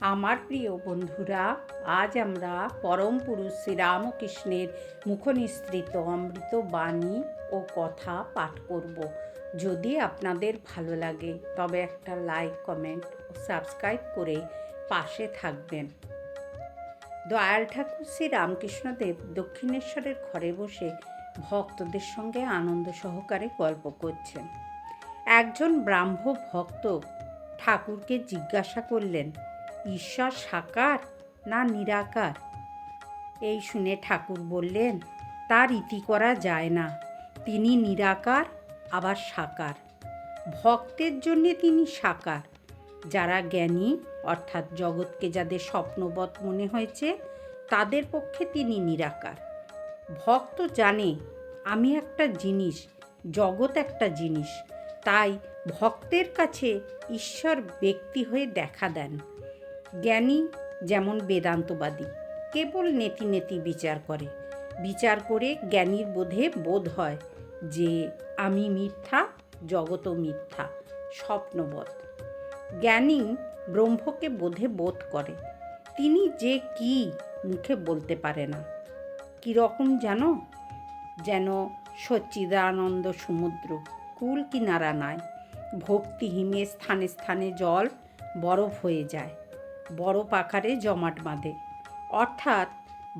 আমার প্রিয় বন্ধুরা, আজ আমরা পরম পুরুষ শ্রীরামকৃষ্ণের মুখনিসৃত অমৃত বাণী ও কথা পাঠ করব। যদি আপনাদের ভালো লাগে তবে একটা লাইক, কমেন্ট ও সাবস্ক্রাইব করে পাশে থাকবেন। দয়াল ঠাকুর শ্রী রামকৃষ্ণদেব দক্ষিণেশ্বরের ঘরে বসে ভক্তদের সঙ্গে আনন্দ সহকারে গল্প করছেন। একজন ব্রাহ্ম ভক্ত ঠাকুরকে জিজ্ঞাসা করলেন, ঈশ্বর সাকার না নিরাকার? এই শুনে ঠাকুর বললেন, তার ইতি করা যায় না। তিনি নিরাকার, আবার সাকার। ভক্তের জন্যে তিনি সাকার। যারা জ্ঞানী, অর্থাৎ জগৎকে যাদের স্বপ্নবৎ মনে হয়েছে, তাদের পক্ষে তিনি নিরাকার। ভক্ত জানে আমি একটা জিনিস, জগৎ একটা জিনিস, তাই ভক্তের কাছে ঈশ্বর ব্যক্তি হয়ে দেখা দেন। জ্ঞানী যেমন বেদান্তবাদী, কেবল নেতি নেতি বিচার করে। বিচার করে জ্ঞানীর বোধ হয় যে আমি মিথ্যা, জগৎও মিথ্যা, স্বপ্নবৎ। জ্ঞানী ব্রহ্মকে বোধ করে, তিনি যে কি মুখে বলতে পারে না। কীরকম জানো? যেন সচ্চিদানন্দ সমুদ্র, কুল কিনারা নাই। ভক্তিহীনে স্থানে স্থানে জল বরফ হয়ে যায়, বরফ আকারে জমাট বাঁধে। অর্থাৎ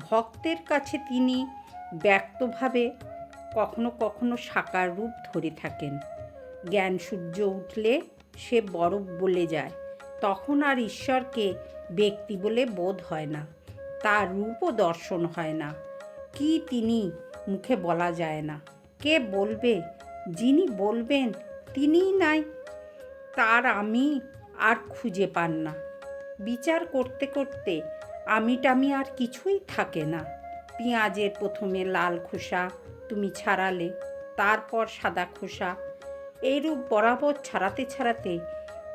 ভক্তের কাছে তিনি ব্যক্তভাবে কখনো কখনো সাকার রূপ ধরে থাকেন। জ্ঞান সূর্য উঠলে সে বরফ গলে যায়, তখন আর ঈশ্বরকে ব্যক্তি বলে বোধ হয় না, তার রূপও দর্শন হয় না। কি তিনি মুখে বলা যায় না। কে বলবে? যিনি বলবেন তিনিই নাই। তার আমি আর খুঁজে পান না। বিচার করতে করতে আমি আর কিছুই থাকে না। পেঁয়াজের প্রথমে লাল খোসা তুমি ছাড়ালে, তারপর সাদা খোসা, এইরূপ বরাবর ছাড়াতে ছাড়াতে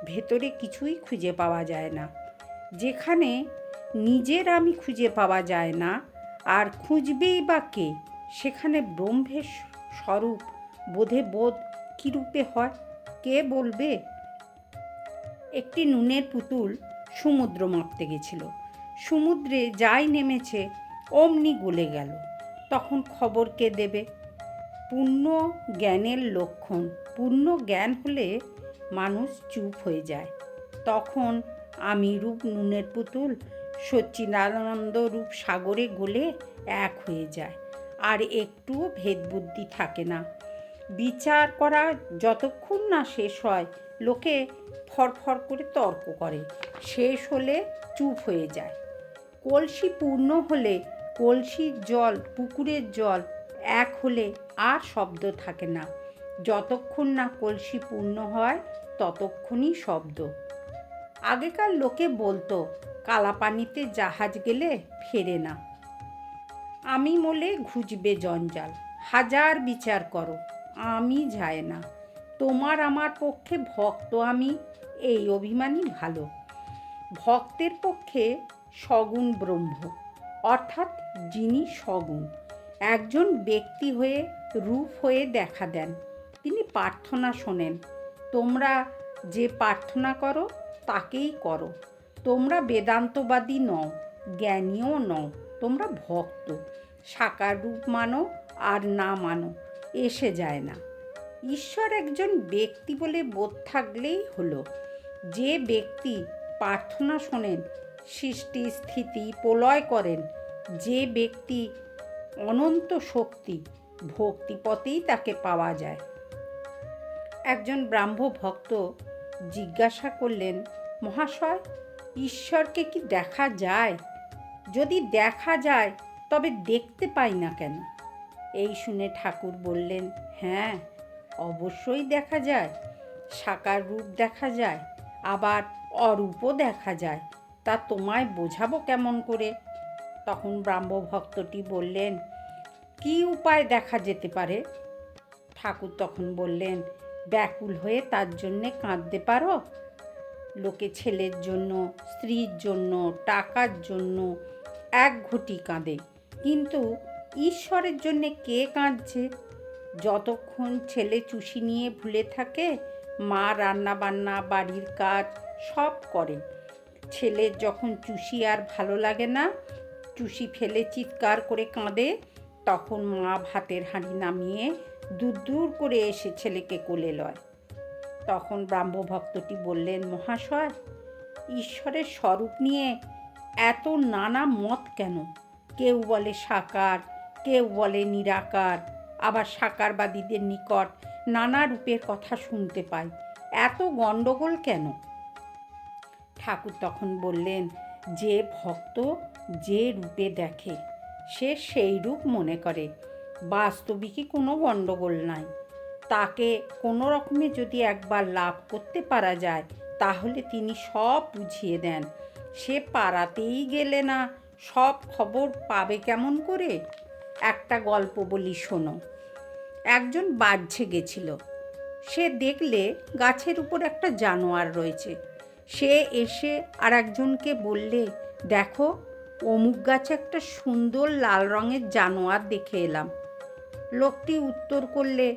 ভেতরে কিছুই খুঁজে পাওয়া যায় না। যেখানে নিজের আমি খুঁজে পাওয়া যায় না, আর খুঁজবেই বা কে? সেখানে ব্রহ্মের স্বরূপ বোধ কী রূপে হয়, কে বলবে? একটি নুনের পুতুল সমুদ্র মাপতে গেছিল। সমুদ্রে যাই নেমেছে অমনি গলে গেল। তখন খবর কে দেবে? পূর্ণ জ্ঞানের লক্ষণ। পূর্ণ জ্ঞান হলে মানুষ চুপ হয়ে যায়। তখন আমি রূপ নুনের পুতুল সচ্চিদানন্দ রূপ সাগরে গলে এক হয়ে যায়, আর একটুও ভেদবুদ্ধি থাকে না। বিচার করা যতক্ষণ না শেষ হয়, লোকে ফরফর করে তর্ক করে, শেষ হলে চুপ হয়ে যায়। কলসি পূর্ণ হলে, কলসির জল পুকুরের জল এক হলে আর শব্দ থাকে না। যতক্ষণ না কলসি পূর্ণ হয় ততক্ষণই শব্দ। আগেকার লোকে বলতো, কালাপানিতে জাহাজ গেলে ফেরে না। আমি মলে ঘুচবে জঞ্জাল, হাজার বিচার করো, আমি যায় না। তোমার আমার পক্ষে ভক্ত আমি, এই অভিমানই ভালো। ভক্তের পক্ষে সগুণ ব্রহ্ম, অর্থাৎ যিনি সগুণ, একজন ব্যক্তি হয়ে রূপ হয়ে দেখা দেন। তিনি প্রার্থনা শোনেন। তোমরা যে প্রার্থনা করো তাকেই করো। তোমরা বেদান্তবাদী নও, জ্ঞানীও নও, তোমরা ভক্ত। সাকার রূপ মানো আর না মানো এসে যায় না। ঈশ্বর একজন ব্যক্তি বলে বোধ থাকলেই হলো। যে ব্যক্তি প্রার্থনা শোনেন, সৃষ্টি স্থিতি প্রলয় করেন, যে ব্যক্তি অনন্ত শক্তি, ভক্তিপথেই তাকে পাওয়া যায়। একজন ব্রাহ্ম ভক্ত জিজ্ঞাসা করলেন, মহাশয়, ঈশ্বরকে কি দেখা যায়? যদি দেখা যায় তবে দেখতে পাই না কেন? এই শুনে ঠাকুর বললেন, হ্যাঁ, অবশ্যই দেখা যায়। সাকার রূপ দেখা যায়, আবার অরূপও দেখা যায়। তা তোমায় বোঝাবো কেমন করে? তখন ব্রাহ্ম ভক্তটি বললেন, কি উপায় দেখা যেতে পারে? ঠাকুর তখন বললেন, ব্যাকুল হয়ে তার জন্যে কাঁদতে পারো। লোকে ছেলের জন্য, স্ত্রীর জন্য, টাকার জন্য এক ঘটি কাঁদে, কিন্তু ঈশ্বরের জন্যে কে কাঁদছে? যতক্ষণ ছেলে চুষি নিয়ে ভুলে থাকে, মা রান্না বান্না বাড়ির কাজ সব করে। ছেলের যখন চুষি আর ভালো লাগে না, চুষি ফেলে চিৎকার করে কাঁদে, তখন মা ভাতের হাঁড়ি নামিয়ে দূর দূর করে এসে ছেলেকে কোলে লয়। তখন ব্রাহ্মভক্তটি বললেন, মহাশয়, ঈশ্বরের স্বরূপ নিয়ে এত নানা মত কেন? কেউ বলে সাকার, কেউ বলে নিরাকার, আবার সাকারবাদীদের নিকট নানা রূপের কথা শুনতে পাই। এত গণ্ডগোল কেন? ঠাকুর তখন বললেন, যে ভক্ত যে রূপে দেখে সে সেই রূপ মনে করে, বাস্তবিকই কোনো গণ্ডগোল নাই। তাকে কোনো রকমে যদি একবার লাভ করতে পারা যায় তাহলে তিনি সব বুঝিয়ে দেন। সে পাড়াতেই গেলে না সব খবর পাবে কেমন করে? একটা গল্প বলি, শোনো। একজন বাহ্যে গেছিল। সে দেখলে গাছের উপর একটা জানোয়ার রয়েছে। সে এসে আর একজনকে বললে, দেখো, অমুক গাছে একটা সুন্দর লাল রঙের জানোয়ার দেখে এলাম। লোকটি উত্তর করলে,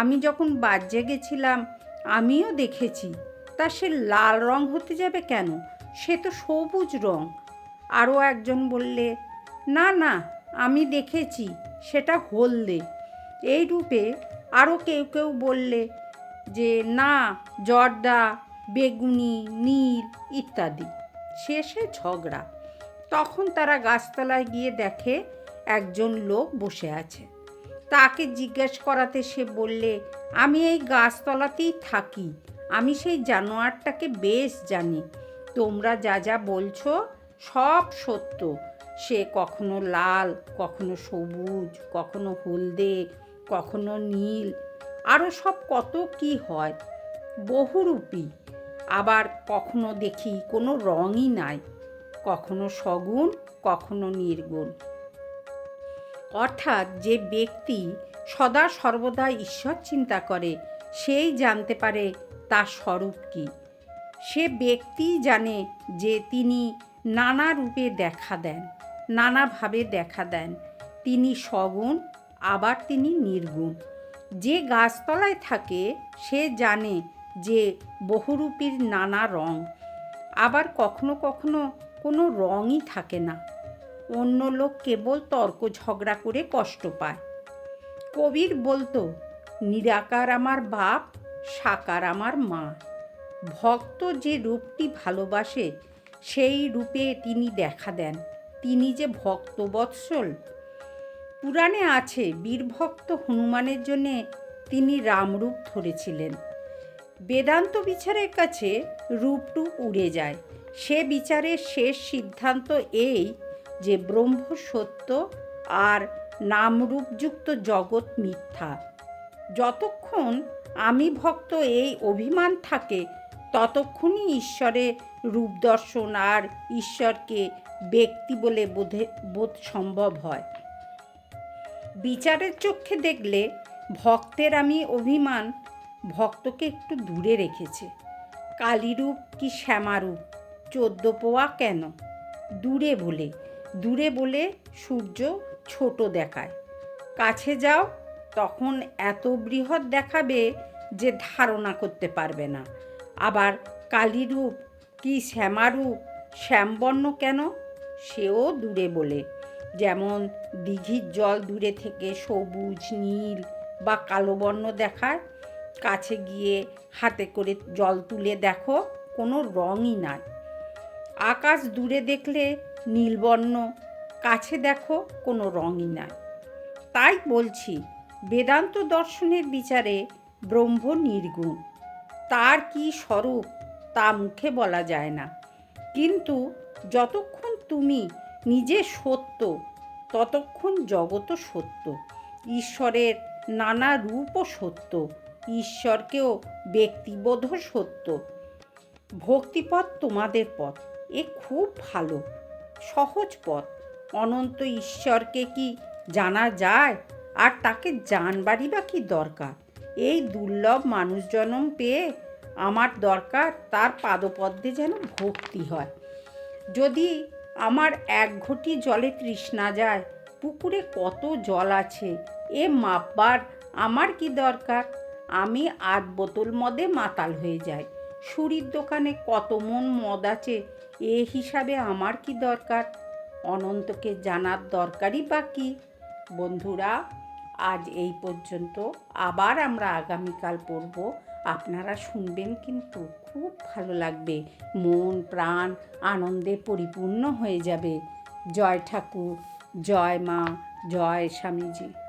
আমি যখন বাহ্যে গেছিলাম আমিও দেখেছি। তা সে লাল রং হতে যাবে কেন? সে তো সবুজ রং। আরও একজন বললে, না না, আমি দেখেছি, সেটা হলদে। এই রূপে আরও কেউ কেউ বললে যে না, জর্দা, বেগুনি, নীল ইত্যাদি। শেষে ঝগড়া। তখন তারা গাছতলায় গিয়ে দেখে একজন লোক বসে আছে। তাকে জিজ্ঞেস করাতে সে বললে, আমি এই গাছতলাতেই থাকি, আমি সেই জানোয়ারটাকে বেশ জানি। তোমরা যা যা বলছো সব সত্য। সে কখনো লাল, কখনো সবুজ, কখনো হলদে, কখনো নীল, আরও সব কত কি হয়, বহুরূপী। আবার কখনো দেখি কোনো রঙই নাই, কখনো সগুণ, কখনো নির্গুণ। অর্থাৎ যে ব্যক্তি সদা সর্বদা ঈশ্বর চিন্তা করে সেই জানতে পারে তার স্বরূপ কী। সে ব্যক্তিই জানে যে তিনি নানা রূপে দেখা দেন, নানাভাবে দেখা দেন। তিনি সগুণ, আবার তিনি নির্গুণ। যে গাছতলায় থাকে সে জানে যে বহুরূপীর নানা রং, আবার কখনো কখনো কোনো রঙই থাকে না। অন্য লোক কেবল তর্ক ঝগড়া করে কষ্ট পায়। কবির বলতো, নিরাকার আমার বাপ, সাকার আমার মা। ভক্ত যে রূপটি ভালোবাসে সেই রূপে তিনি দেখা দেন। তিনি যে ভক্তবৎসল। পুরাণে আছে, বীরভক্ত হনুমানের জন্যে তিনি রামরূপ ধরেছিলেন। বেদান্ত বিচারের কাছে রূপটুপ উড়ে যায়। সে বিচারের শেষ সিদ্ধান্ত এই যে ব্রহ্ম সত্য আর নামরূপযুক্ত জগৎ মিথ্যা। যতক্ষণ আমি ভক্ত এই অভিমান থাকে ততক্ষণই ঈশ্বরের রূপ দর্শন আর ঈশ্বরকে ব্যক্তি বলে বোধ সম্ভব হয়। বিচারের চক্ষে দেখলে ভক্তের আমি অভিমান ভক্তকে একটু দূরে রেখেছে। কালীরূপ কি শ্যামারূপ 14 পোয়া কেন? দূরে বলে সূর্য ছোট দেখায়। কাছে যাও, তখন এত বৃহৎ দেখাবে যে ধারণা করতে পারবে না। আবার কালীরূপ কি শ্যামারূপ শ্যামবর্ণ কেন? সেও দূরে বলে। যেমন দিঘির জল দূরে থেকে সবুজ, নীল বা কালো বর্ণ দেখায়। কাছে গিয়ে হাতে করে জল তুলে দেখো, কোনো রঙই নাই। আকাশ দূরে দেখলে নীলবর্ণ, কাছে দেখো কোনো রঙই নাই। তাই বলছি, বেদান্ত দর্শনের বিচারে ব্রহ্ম নির্গুণ। তার কি স্বরূপ তা মুখে বলা যায় না। কিন্তু যতক্ষণ তুমি নিজে সত্য ততক্ষণ জগৎও সত্য। ঈশ্বরের নানা রূপও সত্য। ঈশ্বরকেও ব্যক্তিবোধ সত্য। ভক্তিপথ তোমাদের পথ, এ খুব ভালো সহজ পথ। অনন্ত ঈশ্বরকে কি জানা যায়? আর তাকে জানবারই বা কি দরকার? এই দুর্লভ মানুষ জন্ম পেয়ে আমার দরকার তার পাদপদ্মে যেন ভক্তি হয়। যদি আমার এক ঘটি জলে তৃষ্ণা যায়, পুকুরে কত জল আছে এ মাপবার আমার কি দরকার? আমি 8 বোতল মদে মাতাল হয়ে যাই। সুরির দোকানে কত মন মদ আছে এ হিসাবে আমার কি দরকার? অনন্তকে জানার দরকারই বা কী? বন্ধুরা, আজ এই পর্যন্ত। আবার আমরা আগামীকাল পড়ব। আপনারা শুনবেন, কিন্তু খুব ভালো লাগবে। মন প্রাণ আনন্দে পরিপূর্ণ হয়ে যাবে। জয় ঠাকুর, জয় মা, জয় স্বামীজি।